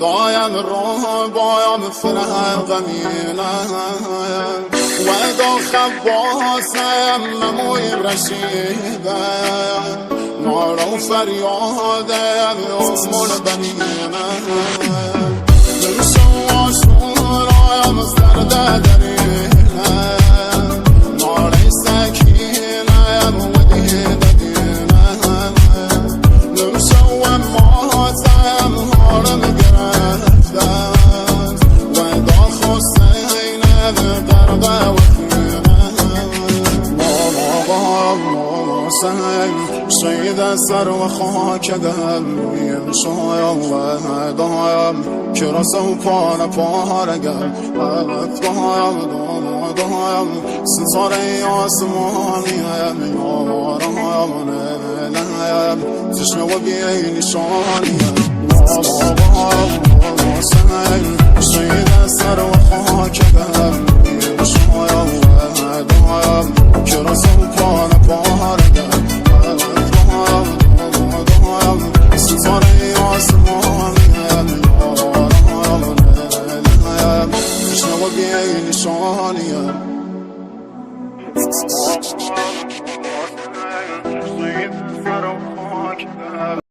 دایم راه بایم فرح غمینم و داخل باسم نمویم رشیدم نارو فریادم امون بنینم درشم آشورایم زرده درینم ناری سکینم و دیده دینم درشم و ماتم هارم گرفتم و داخل سینم قربه و سید سر و خاک دلویم شایم و دایم که رسو پاره پارگم حلت دایم ستاره آسمانیم یارم نلیم تشنه و بیه نشانیم سید سر و خاک دلویم شایم و دایم که رسو پاره پارگم شنو بیای نشانیم